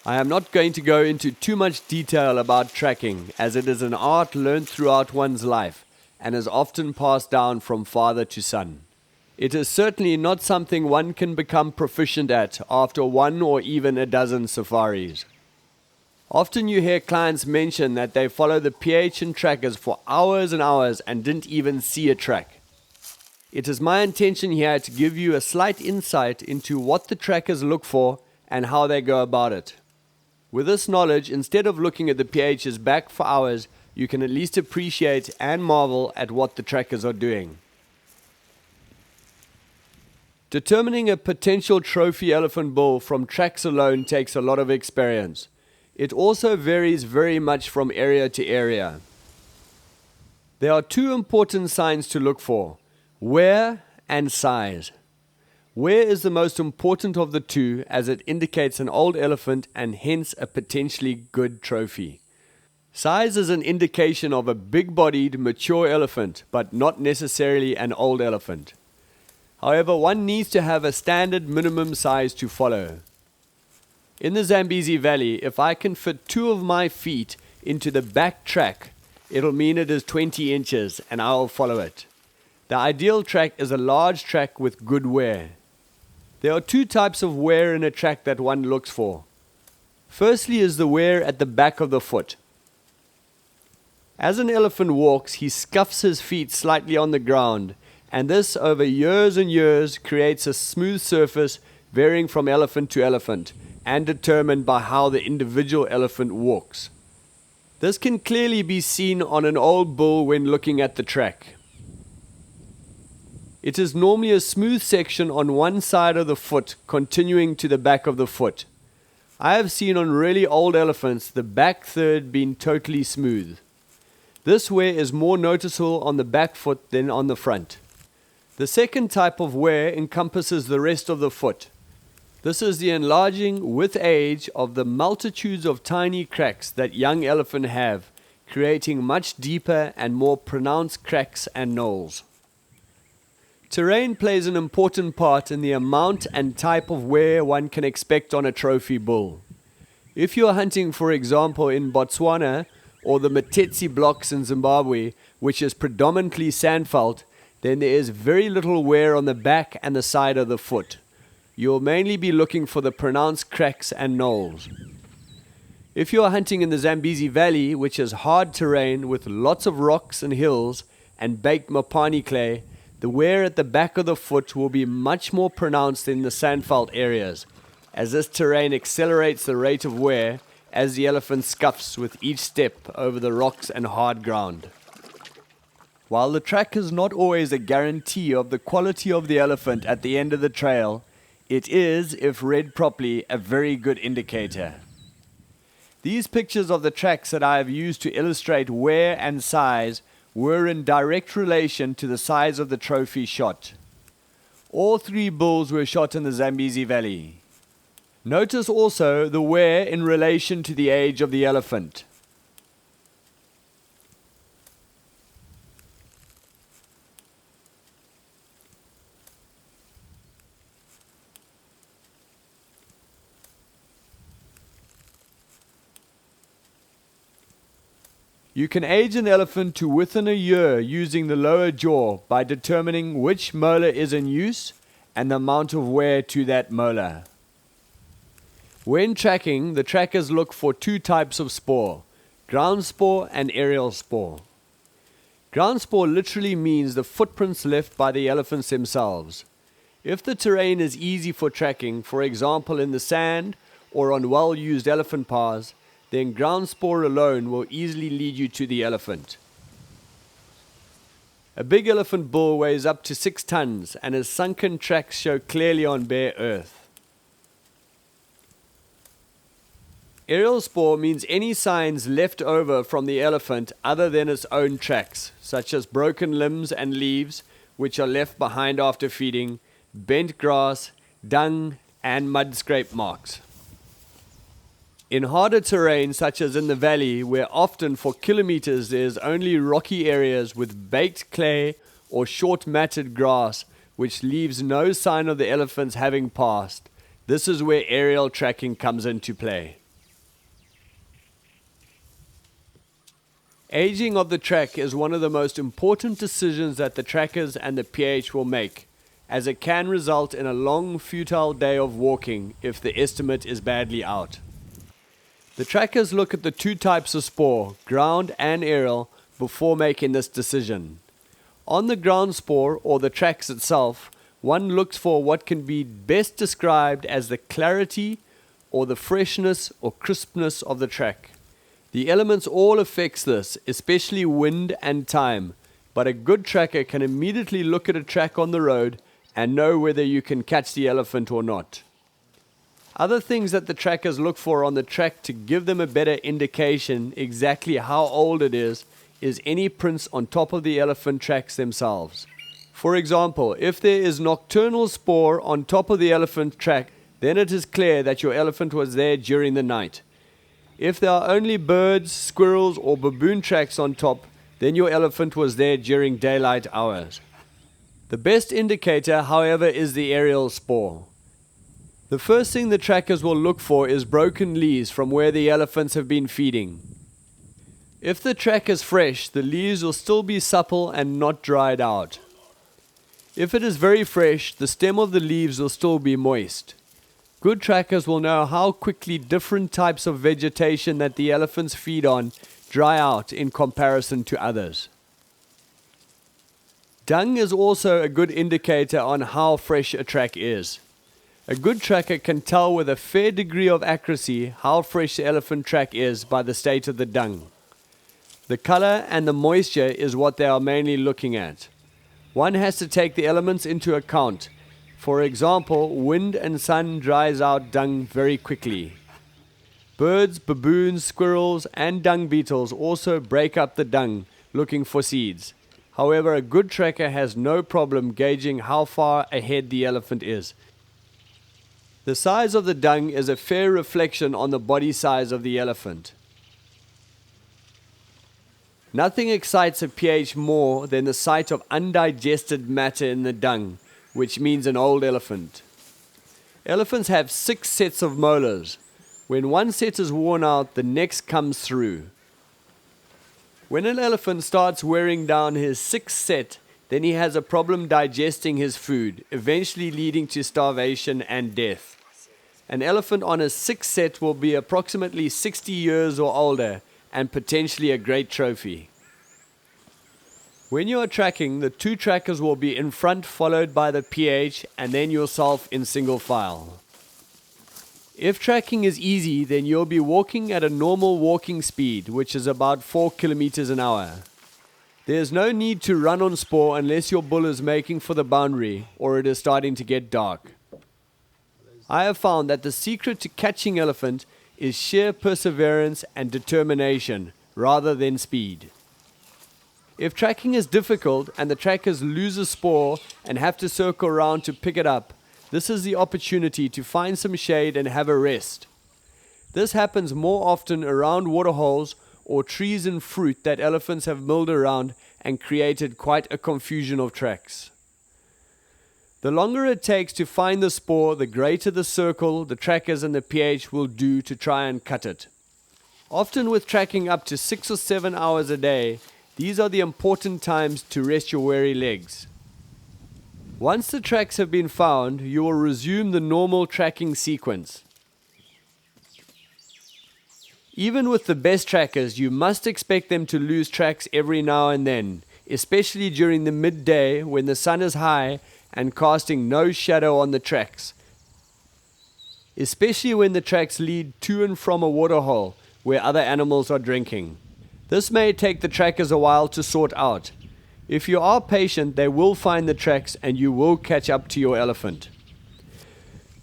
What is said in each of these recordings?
I am not going to go into too much detail about tracking, as it is an art learned throughout one's life and is often passed down from father to son. It is certainly not something one can become proficient at after one or even a dozen safaris. Often you hear clients mention that they follow the pH and trackers for hours and hours and didn't even see a track. It is my intention here to give you a slight insight into what the trackers look for and how they go about it. With this knowledge, instead of looking at the pHs back for hours, you can at least appreciate and marvel at what the trackers are doing. Determining a potential trophy elephant bull from tracks alone takes a lot of experience. It also varies very much from area to area. There are two important signs to look for: wear and size. Wear is the most important of the two, as it indicates an old elephant and hence a potentially good trophy. Size is an indication of a big-bodied, mature elephant, but not necessarily an old elephant. However, one needs to have a standard minimum size to follow. In the Zambezi Valley, if I can fit 2 of my feet into the back track, it'll mean it is 20 inches and I'll follow it. The ideal track is a large track with good wear. There are 2 types of wear in a track that one looks for. Firstly is the wear at the back of the foot. As an elephant walks, he scuffs his feet slightly on the ground, and this over years and years creates a smooth surface varying from elephant to elephant and determined by how the individual elephant walks. This can clearly be seen on an old bull when looking at the track. It is normally a smooth section on one side of the foot continuing to the back of the foot. I have seen on really old elephants the back third being totally smooth. This wear is more noticeable on the back foot than on the front. The second type of wear encompasses the rest of the foot. This is the enlarging with age of the multitudes of tiny cracks that young elephants have, creating much deeper and more pronounced cracks and knolls. Terrain plays an important part in the amount and type of wear one can expect on a trophy bull. If you are hunting, for example, in Botswana or the Matetse blocks in Zimbabwe, which is predominantly sandfelt, then there is very little wear on the back and the side of the foot. You'll mainly be looking for the pronounced cracks and knolls. If you are hunting in the Zambezi Valley, which is hard terrain with lots of rocks and hills and baked Mopani clay, the wear at the back of the foot will be much more pronounced in the sandfelt areas, as this terrain accelerates the rate of wear as the elephant scuffs with each step over the rocks and hard ground. While the track is not always a guarantee of the quality of the elephant at the end of the trail, it is, if read properly, a very good indicator. These pictures of the tracks that I have used to illustrate wear and size were in direct relation to the size of the trophy shot. All 3 bulls were shot in the Zambezi Valley. Notice also the wear in relation to the age of the elephant. You can age an elephant to within a year using the lower jaw by determining which molar is in use and the amount of wear to that molar. When tracking, the trackers look for 2 types of spoor: ground spoor and aerial spoor. Ground spoor literally means the footprints left by the elephants themselves. If the terrain is easy for tracking, for example in the sand or on well-used elephant paths, then ground spoor alone will easily lead you to the elephant. A big elephant bull weighs up to 6 tons and his sunken tracks show clearly on bare earth. Aerial spoor means any signs left over from the elephant other than its own tracks, such as broken limbs and leaves which are left behind after feeding, bent grass, dung, and mud scrape marks. In harder terrain, such as in the valley, where often for kilometers there is only rocky areas with baked clay or short matted grass, which leaves no sign of the elephants having passed, this is where aerial tracking comes into play. Aging of the track is one of the most important decisions that the trackers and the PH will make, as it can result in a long, futile day of walking if the estimate is badly out. The trackers look at the two types of Spore, ground and aerial, before making this decision. On the ground Spore, or the tracks itself, one looks for what can be best described as the clarity or the freshness or crispness of the track. The elements all affects this, especially wind and time, but a good tracker can immediately look at a track on the road and know whether you can catch the elephant or not. Other things that the trackers look for on the track to give them a better indication exactly how old it is any prints on top of the elephant tracks themselves. For example, if there is nocturnal spoor on top of the elephant track, then it is clear that your elephant was there during the night. If there are only birds, squirrels or baboon tracks on top, then your elephant was there during daylight hours. The best indicator, however, is the aerial spoor. The first thing the trackers will look for is broken leaves from where the elephants have been feeding. If the track is fresh, the leaves will still be supple and not dried out. If it is very fresh, the stem of the leaves will still be moist. Good trackers will know how quickly different types of vegetation that the elephants feed on dry out in comparison to others. Dung is also a good indicator on how fresh a track is. A good tracker can tell with a fair degree of accuracy how fresh the elephant track is by the state of the dung. The color and the moisture is what they are mainly looking at. One has to take the elements into account. For example, wind and sun dries out dung very quickly. Birds, baboons, squirrels and dung beetles also break up the dung looking for seeds. However, a good tracker has no problem gauging how far ahead the elephant is. The size of the dung is a fair reflection on the body size of the elephant. Nothing excites a PH more than the sight of undigested matter in the dung, which means an old elephant. Elephants have 6 sets of molars. When one set is worn out, the next comes through. When an elephant starts wearing down his 6th set, then he has a problem digesting his food, eventually leading to starvation and death. An elephant on his 6th set will be approximately 60 years or older and potentially a great trophy. When you are tracking, the two trackers will be in front, followed by the PH and then yourself in single file. If tracking is easy, then you'll be walking at a normal walking speed, which is about 4 kilometers an hour. There is no need to run on Spore unless your bull is making for the boundary or it is starting to get dark. I have found that the secret to catching elephant is sheer perseverance and determination rather than speed. If tracking is difficult and the trackers lose a Spore and have to circle around to pick it up, this is the opportunity to find some shade and have a rest. This happens more often around waterholes or trees and fruit that elephants have milled around and created quite a confusion of tracks. The longer it takes to find the Spore, the greater the circle the trackers and the PH will do to try and cut it. Often with tracking up to 6 or 7 hours a day, these are the important times to rest your weary legs. Once the tracks have been found, you will resume the normal tracking sequence. Even with the best trackers, you must expect them to lose tracks every now and then, especially during the midday when the sun is high and casting no shadow on the tracks. Especially when the tracks lead to and from a waterhole where other animals are drinking. This may take the trackers a while to sort out. If you are patient, they will find the tracks and you will catch up to your elephant.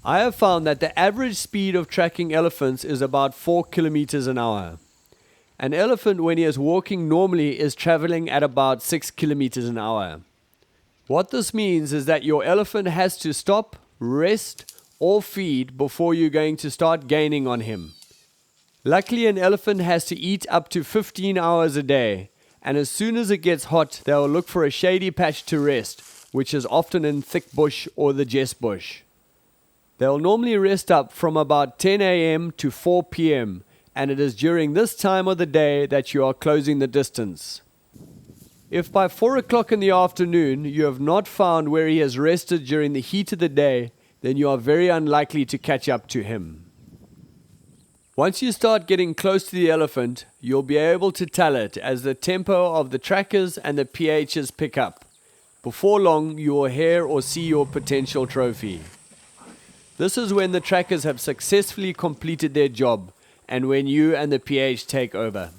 I have found that the average speed of tracking elephants is about 4 kilometers an hour. An elephant, when he is walking normally, is traveling at about 6 kilometers an hour. What this means is that your elephant has to stop, rest, or feed before you're going to start gaining on him. Luckily, an elephant has to eat up to 15 hours a day, and as soon as it gets hot, they will look for a shady patch to rest, which is often in thick bush or the jess bush. They will normally rest up from about 10 a.m. to 4 p.m., and it is during this time of the day that you are closing the distance. If by 4 o'clock in the afternoon you have not found where he has rested during the heat of the day, then you are very unlikely to catch up to him. Once you start getting close to the elephant, you'll be able to tell it as the tempo of the trackers and the pHs pick up. Before long, you will hear or see your potential trophy. This is when the trackers have successfully completed their job and when you and the pH take over.